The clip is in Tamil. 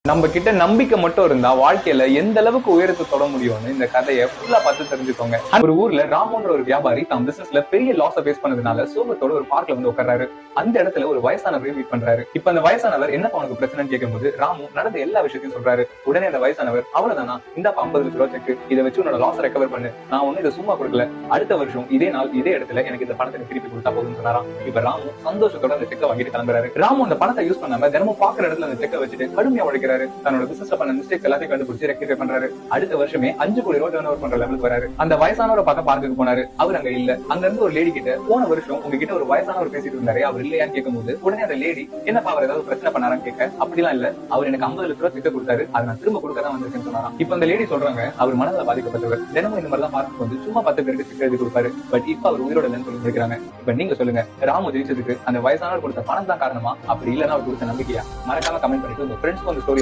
நம்ம கிட்ட நம்பிக்கை மட்டும் இருந்தா வாழ்க்கையில எந்த அளவுக்கு உயரத்தை தொட முடியும்னு இந்த கதையை ஃபுல்லா பார்த்து தெரிஞ்சுக்கோங்க. ஒரு ஊர்ல ராமுன்ற ஒரு வியாபாரி தான் பிசினஸ்ல பெரிய லாஸ ஃபேஸ் பண்ணதுனால சோகத்தோட ஒரு பார்க்ல வந்து உட்கார்றாரு. அந்த இடத்துல ஒரு வயசானவரை மீட் பண்றாரு. இப்ப அந்த வயசானவர் என்ன அவனுக்கு பிரச்சனைன்னு கேட்கும்போது ராமு நடந்த எல்லா விஷயத்தையும் சொல்றாரு. உடனே அந்த வயசானவர், அவ்வளவுதானா, இந்த 50 லட்ச ரூபாய் செக், இதை வச்சு உன்னோட லாஸ் ரெக்கவர் பண்ணு, நான் ஒண்ணு இதை சும்மா கொடுக்கல, அடுத்த வருஷம் இதே நாள் இதே இடத்துல எனக்கு இந்த பணத்தை திருப்பி கொடுத்தா போதும்னு சொன்னாராம். இப்ப ராமு சந்தோஷத்தோட அந்த செக்கை வாங்கிட்டு கிளம்புறாரு. ராமு அந்த பணத்தை யூஸ் பண்ணாம தினமும் பாக்குற இடத்துல அந்த செக்கை வச்சுட்டு கடுமையா உழைக்கிறாரு. தன்னோட பிசினஸ் பண்ண மிஸ்டேக்ஸ் எல்லாத்தையும் கண்டுபிடிச்சு ரெக்டிஃபை பண்றாரு. அடுத்த வருஷமே 5 கோடி ரூபாய் டர்ன் ஓவர் பண்ற லெவலுக்கு வராரு. அந்த வயசானவரை பார்க்க பார்க்குக்கு போனாரு. அவர் அங்க இல்ல. அங்க இருந்து ஒரு லேடி கிட்ட, போன வருஷம் உங்ககிட்ட ஒரு வயசானவர் பேசிட்டு இருந்தாரு, அவர் இல்லையான்னு கேட்கும்போது உடனே அந்த லேடி, என்னப்பா அவர் ஏதாவது பிரச்சனை பண்ணாரான்னு கேட்க, அப்படிலாம் இல்ல, அவர் எனக்கு 50 லட்ச ரூபாய் செக் கொடுத்தாரு, அதை நான் திரும்ப கொடுக்க தான் வந்திருக்கேன்னு சொன்னாராம். இப்ப அந்த லேடி சொல்றாங்க, அவர் மனதில் பாதிக்கப்பட்டவர், தினமும் இந்த மாதிரி தான் பார்க்க வந்து சும்மா 10 பேருக்கு செக் எழுதி கொடுப்பாரு, பட் இப்ப அவர் உயிரோட இல்லைன்னு சொல்லி இருக்கிறாங்க. இப்ப நீங்க சொல்லுங்க, ராமு ஜெயிச்சதுக்கு அந்த வயசானவர் கொடுத்த பணம் தான் காரணமா, அப்படி இல்லைன்னா அவர் கொடுத்த நம்பிக்கையா? மறக்காம கமெண்ட் பண்ணிட்டு உங்க ஃப்ரெண்ட்ஸ்க்கு அந்த ஸ்டோரி